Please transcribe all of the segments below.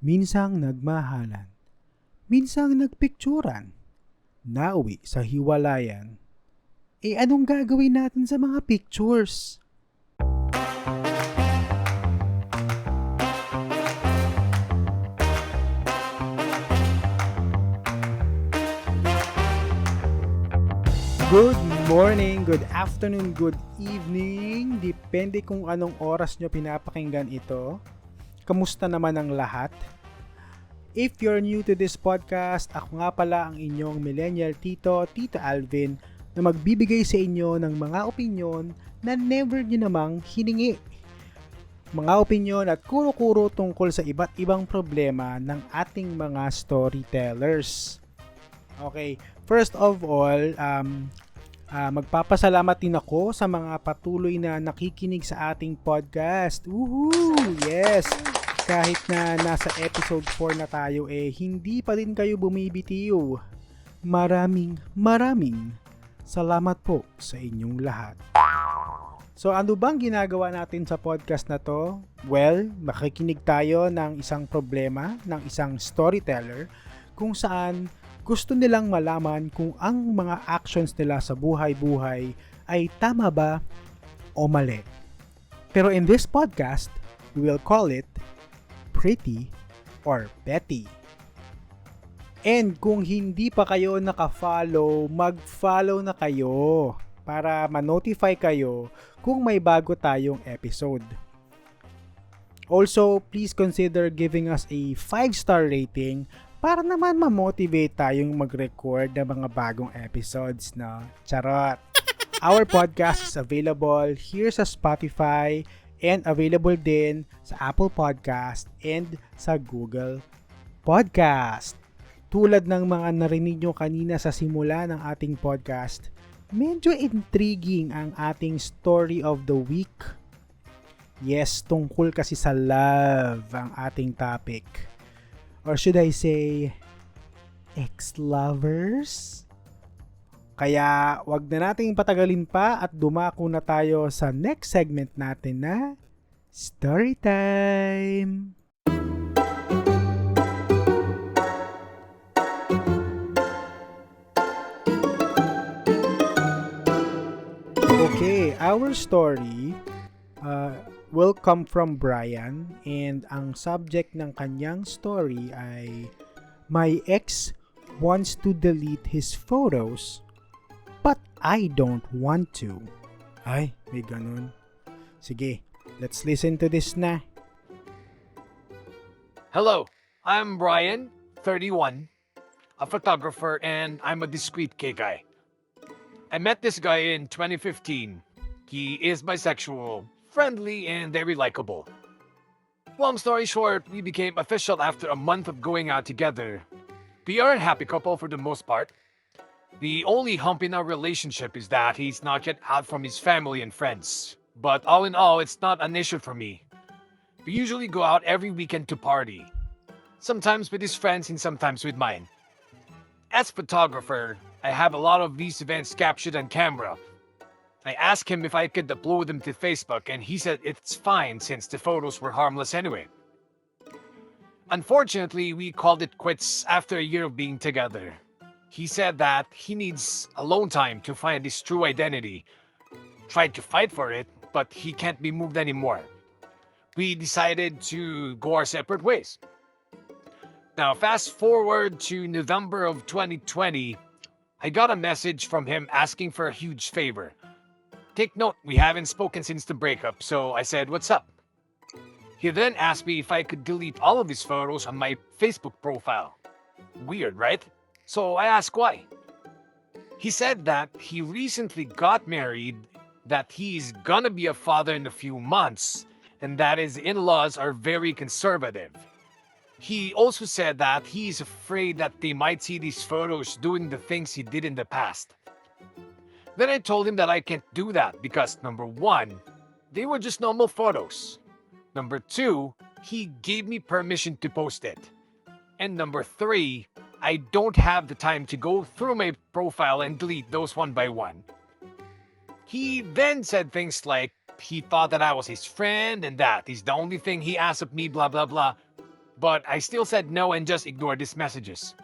Minsang nagmahalan, minsang nagpikturan, nauwi sa hiwalayan. Anong gagawin natin sa mga pictures? Good morning, good afternoon, good evening. Depende kung anong oras nyo pinapakinggan ito. Kamusta naman ang lahat? If you're new to this podcast, ako nga pala ang inyong millennial tito, Tito Alvin, na magbibigay sa inyo ng mga opinyon na never nyo namang hiningi. Mga opinyon at kuro-kuro tungkol sa iba't ibang problema ng ating mga storytellers. Okay, first of all, magpapasalamat din ako sa mga patuloy na nakikinig sa ating podcast. Woohoo! Yes! Kahit na nasa episode 4 na tayo, hindi pa din kayo bumibitiw. Maraming salamat po sa inyong lahat. So ano bang ginagawa natin sa podcast na to? Well, makikinig tayo ng isang problema ng isang storyteller kung saan gusto nilang malaman kung ang mga actions nila sa buhay-buhay ay tama ba o mali. Pero in this podcast, we will call it Pretty or Petty. And kung hindi pa kayo naka-follow, mag-follow na kayo para ma-notify kayo kung may bago tayong episode. Also, please consider giving us a 5-star rating para naman ma-motivate tayong mag-record ng mga bagong episodes, no? Charot! Our podcast is available here sa Spotify and available din sa Apple Podcast and sa Google Podcast. Tulad ng mga narinig nyo kanina sa simula ng ating podcast, medyo intriguing ang ating story of the week. Yes, tungkol kasi sa love ang ating topic. Or should I say, ex-lovers? Kaya wag na nating patagalin pa at dumako na tayo sa next segment natin na Storytime! Okay, our story will come from Brian and ang subject ng kanyang story ay My ex wants to delete his photos but I don't want to. Ay, may ganun. Sige, let's listen to this na. Hello, I'm Brian, 31, a photographer, and I'm a discreet gay guy. I met this guy in 2015. He is bisexual, friendly, and very likable. Long story short, we became official after a month of going out together. We are a happy couple for the most part. The only hump in our relationship is that he's not yet out from his family and friends. But all in all, it's not an issue for me. We usually go out every weekend to party. Sometimes with his friends and sometimes with mine. As photographer, I have a lot of these events captured on camera. I asked him if I could upload them to Facebook and he said it's fine since the photos were harmless anyway. Unfortunately, we called it quits after a year of being together. He said that he needs alone time to find his true identity. Tried to fight for it, but he can't be moved anymore. We decided to go our separate ways. Now, fast forward to November of 2020, I got a message from him asking for a huge favor. Take note, we haven't spoken since the breakup, so I said, "What's up?" He then asked me if I could delete all of his photos on my Facebook profile. Weird, right? So I asked why. He said that he recently got married, that he's gonna be a father in a few months, and that his in-laws are very conservative. He also said that he's afraid that they might see these photos doing the things he did in the past. Then I told him that I can't do that because number one, they were just normal photos. Number two, he gave me permission to post it. And number three, I don't have the time to go through my profile and delete those one by one. He then said things like he thought that I was his friend and that is the only thing he asked of me, blah blah blah. but I still said no and just ignored his messages.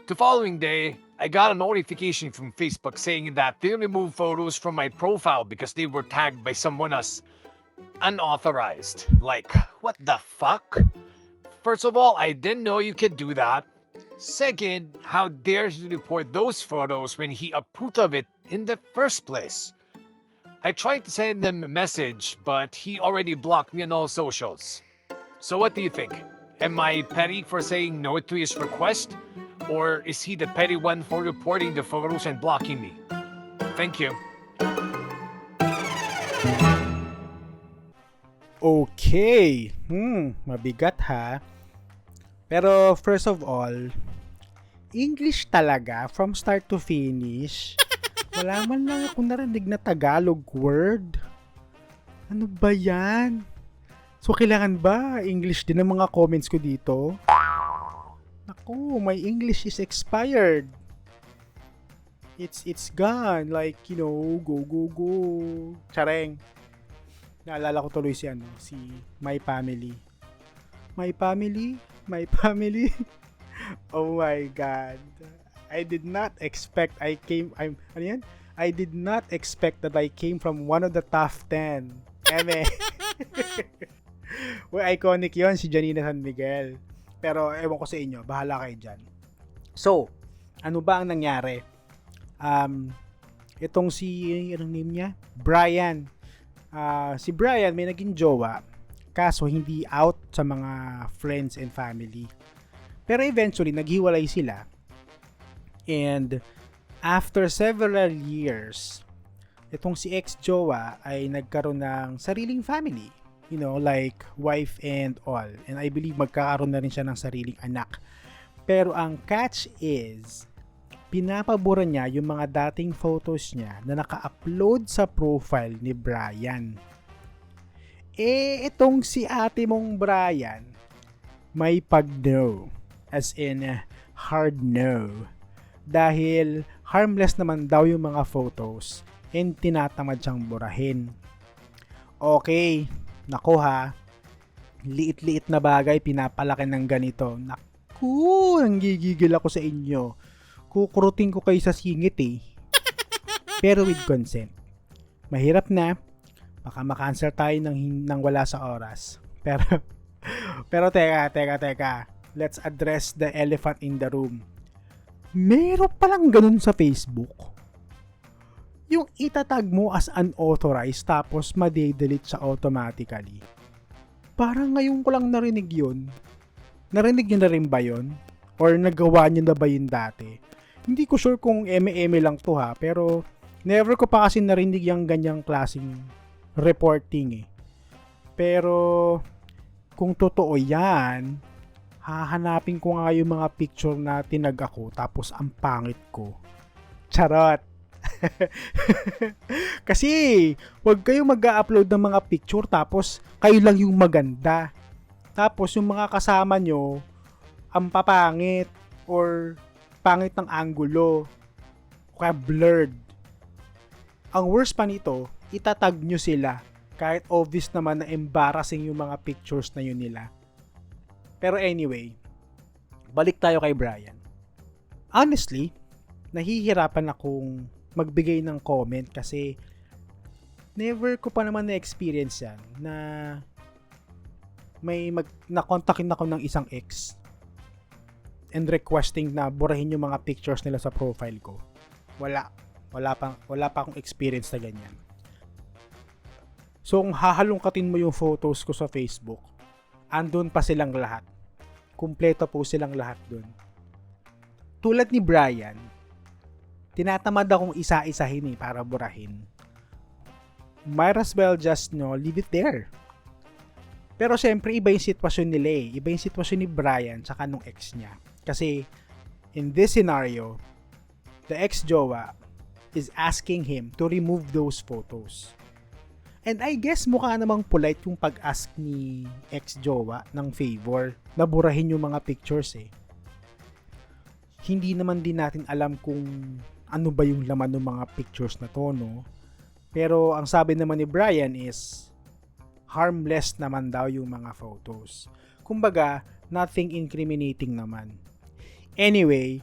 The following day, I got a notification from Facebook saying that they removed photos from my profile because they were tagged by someone as unauthorized. Like, what the fuck? First of all, I didn't know you could do that. Second, how dare he report those photos when he approved of it in the first place? I tried to send him a message, but he already blocked me on all socials. So what do you think? Am I petty for saying no to his request? Or is he the petty one for reporting the photos and blocking me? Thank you. Okay. Mabigat ha. Pero first of all, English talaga from start to finish. Wala man lang akong narinig na Tagalog word. Ano ba yan? So kailangan ba English din ang mga comments ko dito? Naku, my English is expired. It's gone. Like, go, go, go. Chareng. Naalala ko tuloy si My Family. My Family? My Family? Oh my God. I did not expect I did not expect that I came from one of the top 10. Eme. Well, iconic yon si Janina San Miguel. Pero ewan ko sa inyo, bahala kayo dyan. So, ano ba ang nangyari? Itong anong name niya? Brian. Si Brian may naging jowa, kaso hindi out sa mga friends and family. Pero eventually, naghiwalay sila. And after several years, itong si ex-jowa ay nagkaroon ng sariling family. Like wife and all. And I believe magkakaroon na rin siya ng sariling anak. Pero ang catch is, pinapabura niya yung mga dating photos niya na naka-upload sa profile ni Brian. Itong si ate mong Brian, may pag-no. As in, hard no. Dahil harmless naman daw yung mga photos and tinatamad siyang burahin. Okay, nako ha, liit-liit na bagay pinapalaki ng ganito. Naku, nanggigigil ako sa inyo. Kukurutin ko kayo sa singit eh. Pero with consent. Mahirap na, baka makancel tayo ng wala sa oras. Pero teka. Let's address the elephant in the room. Meron palang ganun sa Facebook. Yung itatag mo as unauthorized tapos ma-delete siya automatically. Parang ngayon ko lang narinig yun. Narinig nyo na rin ba yun? Or nagawa nyo na ba yun dati? Hindi ko sure kung eme-eme lang to ha, pero never ko pa kasi narinig yung ganyang klaseng reporting eh. Pero kung totoo yan, hahanapin ko nga yung mga picture na tinag ako tapos ang pangit ko. Charot! Kasi wag kayo mag-upload ng mga picture tapos kayo lang yung maganda. Tapos yung mga kasama nyo ang papangit or pangit ng angulo o kaya blurred. Ang worst pa nito, itatag nyo sila kahit obvious naman na embarrassing yung mga pictures na yun nila. Pero anyway, balik tayo kay Brian. Honestly, nahihirapan akong magbigay ng comment kasi never ko pa naman na-experience yan na na-contactin ako ng isang ex and requesting na burahin yung mga pictures nila sa profile ko. Wala pa akong experience na ganyan. So, kung hahalongkatin mo yung photos ko sa Facebook, andun pa silang lahat. Kumpleto po silang lahat dun. Tulad ni Brian, tinatamad akong isa-isahin para burahin. Might as well just leave it there. Pero syempre iba yung sitwasyon nila eh. Iba yung sitwasyon ni Brian tsaka nung ex niya. Kasi in this scenario, the ex-jowa is asking him to remove those photos. And I guess mukha namang polite yung pag-ask ni ex-jowa ng favor na burahin yung mga pictures eh. Hindi naman din natin alam kung ano ba yung laman ng mga pictures na to, no? Pero ang sabi naman ni Brian is harmless naman daw yung mga photos. Kumbaga, nothing incriminating naman. Anyway,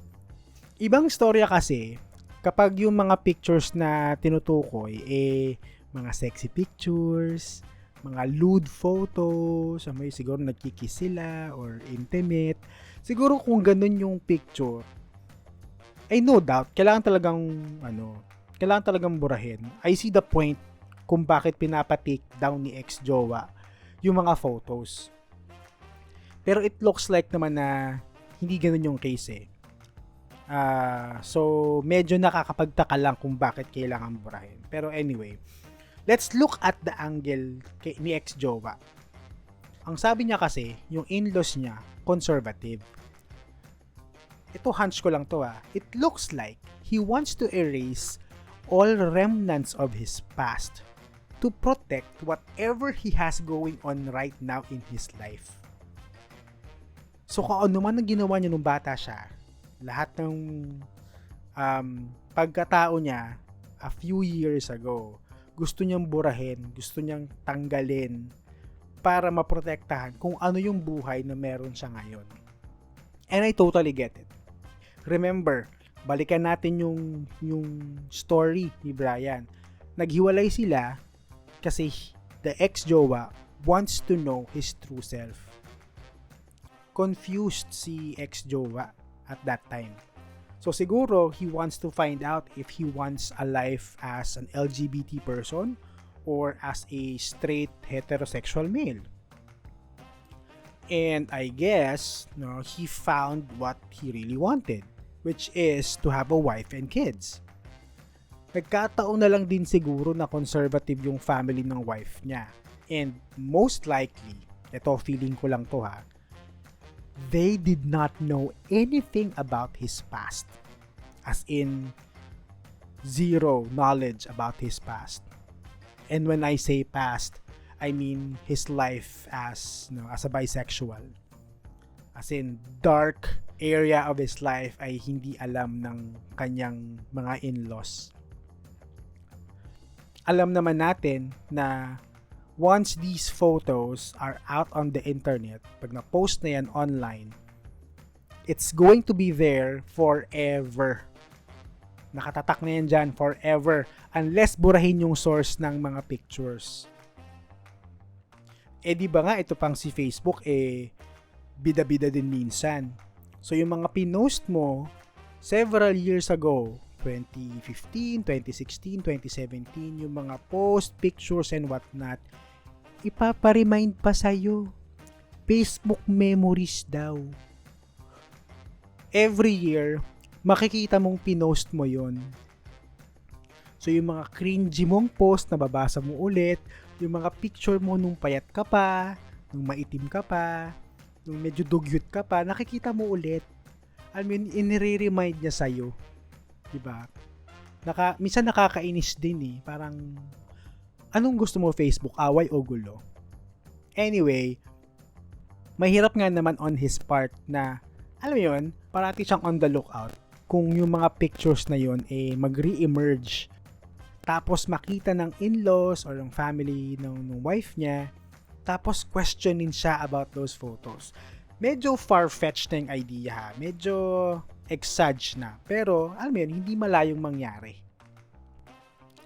ibang storya kasi kapag yung mga pictures na tinutukoy mga sexy pictures, mga lewd photos, may siguro nagkikiss sila or intimate. Siguro kung ganun yung picture, ay no doubt, kailangan talagang burahin. I see the point kung bakit pinapa-take down ni ex-jowa yung mga photos. Pero it looks like naman na hindi ganun yung case So, medyo nakakapagtaka lang kung bakit kailangan burahin. Pero anyway, let's look at the angle ni ex-jowa. Ang sabi niya kasi, yung in-laws niya, conservative. Ito, hunch ko lang to It looks like he wants to erase all remnants of his past to protect whatever he has going on right now in his life. So, kung ano man ang ginawa niya nung bata siya, lahat ng pagkatao niya a few years ago, gusto niyang burahin, gusto niyang tanggalin para maprotektahan kung ano yung buhay na meron siya ngayon. And I totally get it. Remember, balikan natin yung story ni Brian. Naghiwalay sila kasi the ex-jowa wants to know his true self. Confused si ex-jowa at that time. So siguro he wants to find out if he wants a life as an LGBT person or as a straight heterosexual male. And I guess he found what he really wanted, which is to have a wife and kids. Nagkataon na lang din siguro na conservative yung family ng wife niya. And most likely, ito feeling ko lang to they did not know anything about his past. As in, zero knowledge about his past. And when I say past, I mean his life as a bisexual. As in, dark area of his life ay hindi alam ng kanyang mga in-laws. Alam naman natin na once these photos are out on the internet, pag na-post na yan online, it's going to be there forever. Nakatatak na yan dyan forever unless burahin yung source ng mga pictures. Di ba nga ito pang si Facebook bida-bida din minsan. So yung mga pinost mo several years ago, 2015, 2016, 2017, yung mga post, pictures, and whatnot, ipapa-remind pa sa'yo. Facebook memories daw. Every year, makikita mong pinost mo yon. So, yung mga cringy mong post na babasa mo ulit, yung mga picture mo nung payat ka pa, nung maitim ka pa, nung medyo dugyot ka pa, nakikita mo ulit. I mean, inire-remind niya sa'yo. Diba? Minsan nakakainis din Parang, anong gusto mo Facebook? Away o gulo? Anyway, mahirap nga naman on his part na, alam mo yun, parati siyang on the lookout kung yung mga pictures na yun mag-re-emerge. Tapos makita ng in-laws or ng family ng wife niya, tapos questionin siya about those photos. Medyo far-fetched na yung idea Medyo exage na. Pero, alam mo yun, hindi malayong mangyari.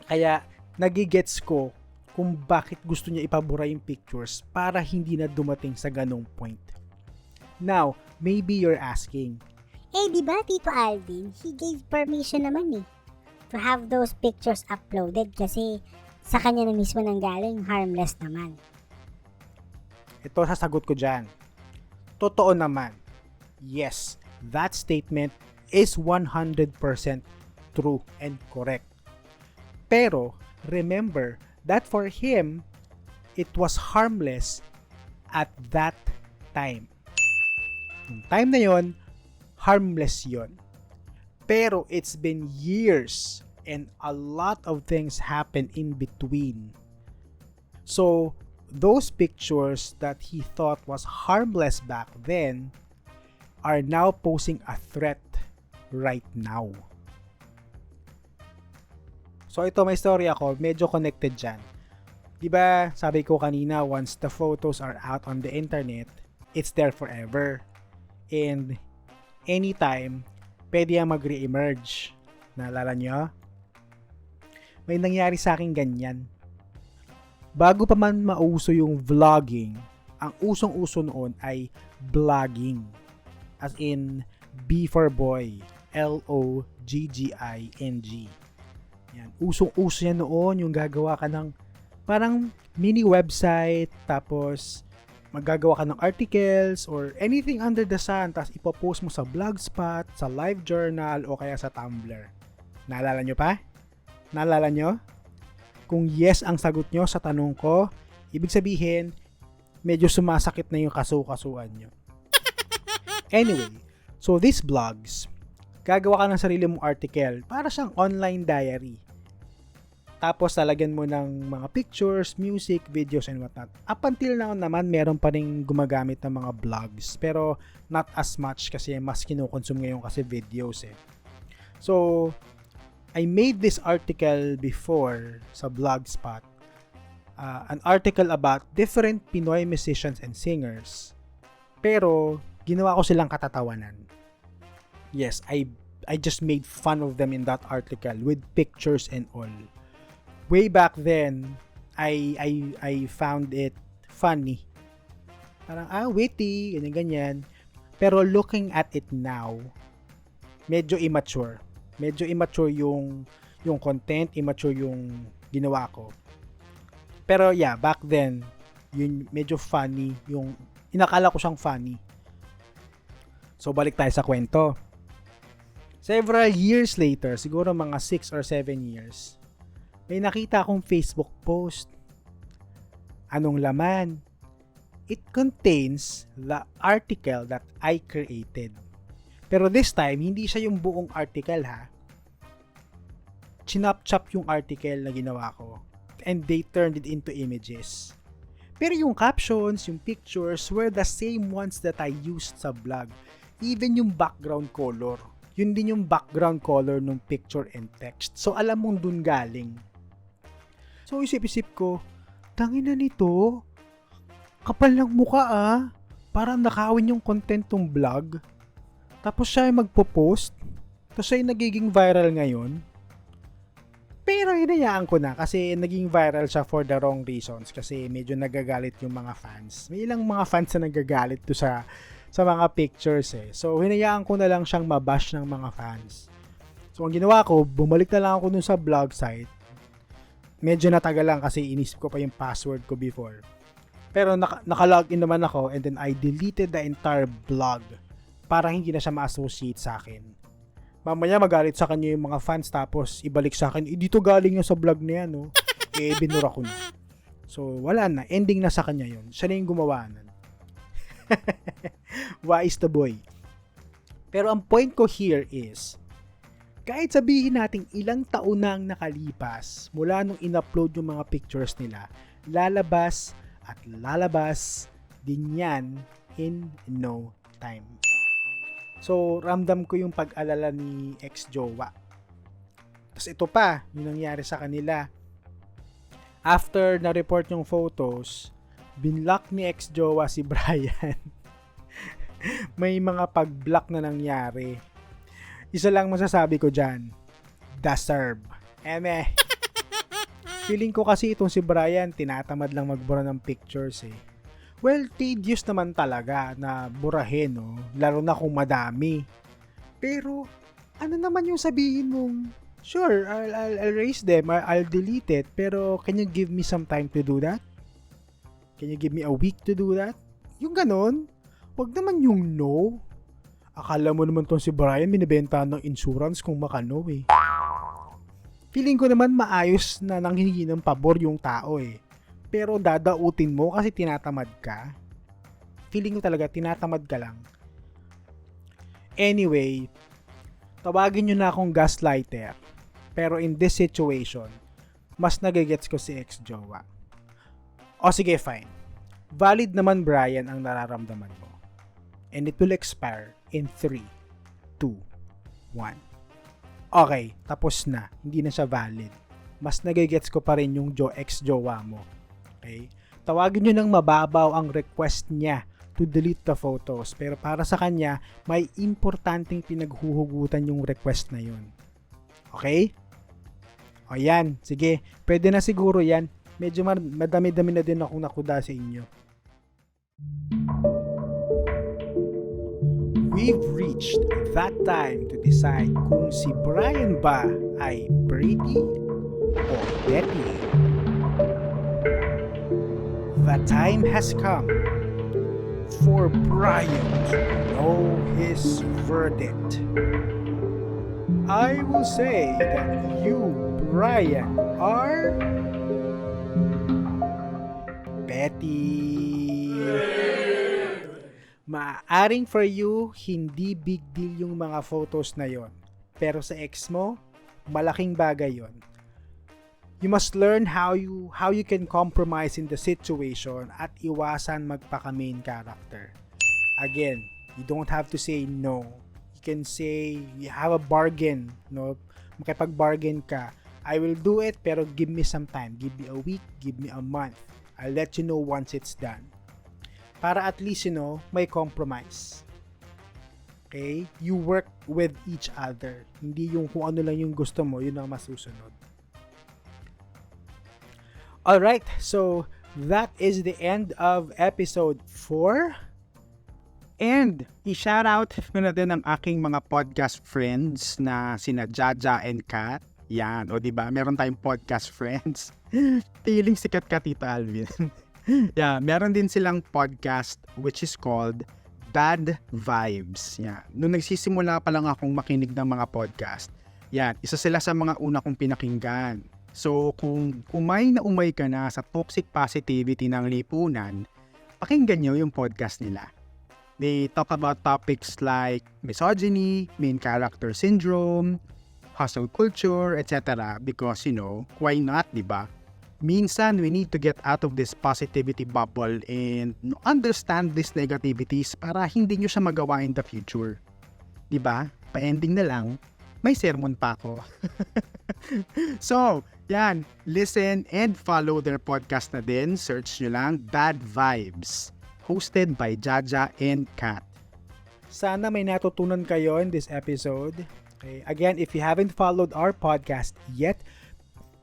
Kaya, nagigets ko kung bakit gusto niya ipabura yung pictures para hindi na dumating sa ganong point. Now, maybe you're asking, di ba Tito Alvin, he gave permission naman to have those pictures uploaded kasi sa kanya na mismo nanggaling, harmless naman. Ito sasagot ko dyan. Totoo naman. Yes, that statement is 100% true and correct. Pero, remember that for him, it was harmless at that time. Yung time na yon, harmless yon. Pero it's been years and a lot of things happen in between. So, those pictures that he thought was harmless back then are now posing a threat right now. So ito, may story ako, medyo connected dyan. Diba, sabi ko kanina, once the photos are out on the internet, it's there forever. And anytime, pwede yan mag-re-emerge. Naalala nyo? May nangyari sa akin ganyan. Bago pa man mauso yung vlogging, ang usong-uso noon ay blogging. As in, B for boy. L-O-G-G-I-N-G. Yan. Usong-uso yan noon, yung gagawa ka ng parang mini website, tapos maggagawa ka ng articles or anything under the sun, tapos ipopost mo sa Blogspot, sa LiveJournal, o kaya sa Tumblr. Naalala nyo pa? Naalala nyo? Kung yes ang sagot nyo sa tanong ko, ibig sabihin, medyo sumasakit na yung kasu-kasuan nyo. Anyway, so these blogs, gagawa ka ng sarili mong article para siyang online diary. Tapos lalagyan mo ng mga pictures, music, videos, and whatnot. Up until now naman, meron pa rin gumagamit ng mga blogs. Pero not as much kasi mas kinukonsume ngayon kasi videos eh. So, I made this article before sa Blogspot. An article about different Pinoy musicians and singers. Pero, ginawa ko silang katatawanan. Yes, I just made fun of them in that article with pictures and all. Way back then, I found it funny. Parang, witty, ganyan. Pero looking at it now, medyo immature. Medyo immature yung content, immature yung ginawa ko. Pero yeah, back then, yun medyo funny, yung inakala ko siyang funny. So balik tayo sa kwento. Several years later, siguro mga 6 or 7 years, may nakita akong Facebook post. Anong laman? It contains the article that I created. Pero this time, hindi siya yung buong article ha. Chinop-chop yung article na ginawa ko. And they turned it into images. Pero yung captions, yung pictures were the same ones that I used sa blog. Even yung background color. Yun din yung background color ng picture and text. So alam mong dun galing. So isip-isip ko, tangina nito, kapal ng muka parang nakawin yung content ng vlog. Tapos siya ay magpo-post, tapos siya ay nagiging viral ngayon. Pero hinayaan ko na kasi naging viral siya for the wrong reasons kasi medyo nagagalit yung mga fans. May ilang mga fans na nagagalit to sa mga pictures eh. So hinayaan ko na lang siyang mabash ng mga fans. So ang ginawa ko, bumalik na lang ako dun sa blog site. Medyo natagal lang kasi inisip ko pa yung password ko before. Pero naka-login naman ako and then I deleted the entire blog para hindi na siya ma-associate sa akin. Mamaya magalit sa kanya yung mga fans tapos ibalik sa akin, dito galing yung sa vlog na yan, no? Binura ko na. So wala na, ending na sa kanya yun. Siya na yung gumawa nun. Wise the boy. Pero ang point ko here is, kahit sabihin natin ilang taon na ang nakalipas mula nung in-upload yung mga pictures nila, lalabas at lalabas din yan in no time. So, ramdam ko yung pag-alala ni ex-jowa. Tapos ito pa, yung nangyari sa kanila. After na-report yung photos, binlock ni ex-jowa si Brian. May mga pag-block na nangyari. Isa lang masasabi ko dyan, deserve. Feeling ko kasi itong si Brian, tinatamad lang magbura ng pictures eh. Well, tedious naman talaga na burahin, no? Lalo na kung madami. Pero, ano naman yung sabihin mong, sure, I'll erase them, I'll delete it, pero can you give me some time to do that? Can you give me a week to do that? Yung ganon, wag naman yung no. Akala mo naman tong si Brian binibenta ng insurance kung makano eh. Feeling ko naman maayos na nanghihingi ng pabor yung tao eh. Pero dadautin mo kasi tinatamad ka. Feeling ko talaga tinatamad ka lang. Anyway, tawagin nyo na akong gaslighter. Pero in this situation, mas nagigets ko si ex-jowa. O sige, fine. Valid naman Brian ang nararamdaman mo. And it will expire in 3, 2, 1. Okay, tapos na. Hindi na siya valid. Mas nagigets ko pa rin yung ex-jowa mo. Okay? Tawagin nyo ng mababaw ang request niya to delete the photos. Pero para sa kanya, may importanteng pinaghuhugutan yung request na yun. Okay? O yan, sige. Pwede na siguro yan. Medyo madami-dami na din akong nakuda sa inyo. We've reached that time to decide kung si Brian ba ay pretty o Betty. The time has come for Brian to know his verdict. I will say that you, Brian, are Betty. Maaaring for you, hindi big deal yung mga photos na yon. Pero sa ex mo, malaking bagay yon. You must learn how you can compromise in the situation at iwasan magpaka-main character. Again, you don't have to say no. You can say, you have a bargain, no? Makipag-bargain ka. I will do it, pero give me some time. Give me a week, give me a month. I'll let you know once it's done. Para at least, may compromise. Okay? You work with each other. Hindi yung kung ano lang yung gusto mo, yun ang masusunod. Alright, so that is the end of episode 4. And i-shoutout ko na din ang aking mga podcast friends na sina Jaja and Kat. Yan, o diba? Meron tayong podcast friends. Feeling sikat ka, Tita Alvin. Yeah, meron din silang podcast which is called Bad Vibes. Yeah. Nung nagsisimula pa lang akong makinig ng mga podcast, yan, isa sila sa mga una kong pinakinggan. So, kung umay na umay ka na sa toxic positivity ng lipunan, pakinggan nyo yung podcast nila. They talk about topics like misogyny, main character syndrome, hustle culture, etc. Because, why not, diba? Minsan, we need to get out of this positivity bubble and understand these negativities para hindi nyo siya magawa in the future. Diba? Pa-ending na lang, may sermon pa ako. So, yan. Listen and follow their podcast na din. Search nyo lang, Bad Vibes. Hosted by Jaja and Kat. Sana may natutunan kayo in this episode. Okay. Again, if you haven't followed our podcast yet,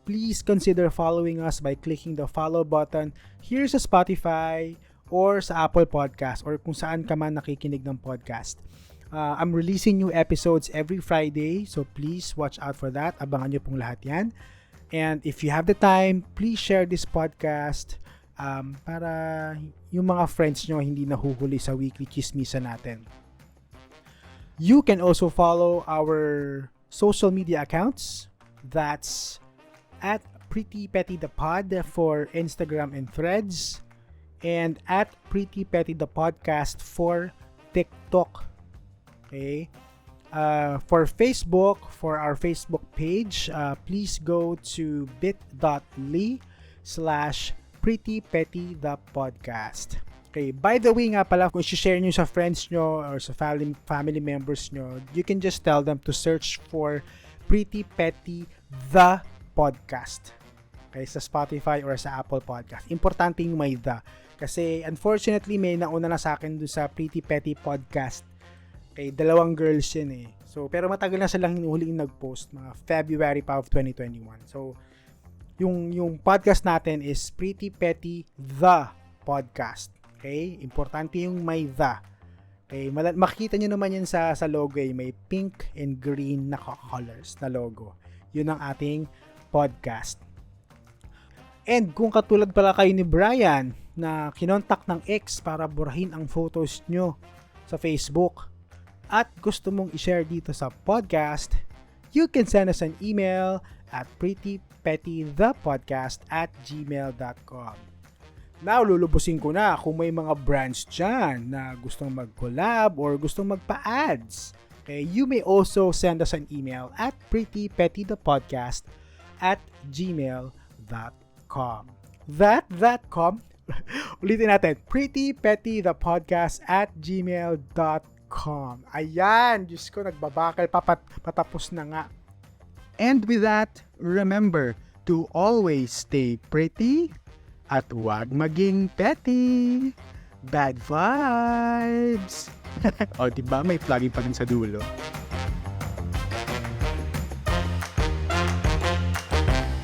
please consider following us by clicking the follow button here sa Spotify or sa Apple Podcast or kung saan ka man nakikinig ng podcast. I'm releasing new episodes every Friday, so please watch out for that. Abangan nyo pong lahat yan. And if you have the time, please share this podcast para yung mga friends nyo hindi nahuhuli sa weekly chismisan natin. You can also follow our social media accounts. That's at Pretty Petty the Pod for Instagram and Threads, and at Pretty Petty the Podcast for TikTok. Okay. For Facebook, for our Facebook page, please go to bit.ly/PrettyPettyThePodcast. Okay, by the way nga pala, kung i-share nyo sa friends nyo or sa family members nyo, you can just tell them to search for Pretty Petty The Podcast. Okay, sa Spotify or sa Apple Podcast. Importante yung may the. Kasi unfortunately, may nauna na sa akin doon sa Pretty Petty Podcast. Okay, 2 girls yun eh. So, pero matagal na silang huling nag-post, mga February pa of 2021. So, yung podcast natin is Pretty Petty The Podcast. Okay? Importante yung may the. Okay? Makikita nyo naman yan sa logo eh. May pink and green na colors na logo. Yun ang ating podcast. And kung katulad pala kayo ni Brian na kinontak ng ex para burahin ang photos nyo sa Facebook at gusto mong i-share dito sa podcast, you can send us an email at prettypettythepodcast@gmail.com. Now, lulubusin ko na kung may mga brands dyan na gustong mag-collab or gustong magpa-ads. Okay, you may also send us an email at prettypettythepodcast@gmail.com. That.com ulitin natin, prettypettythepodcast@gmail.com. Ayan, Diyos ko, nagbabakal pa patapos na nga. And with that, remember to always stay pretty at huwag maging petty. bad vibes. O, di ba? May plugging pa rin sa dulo.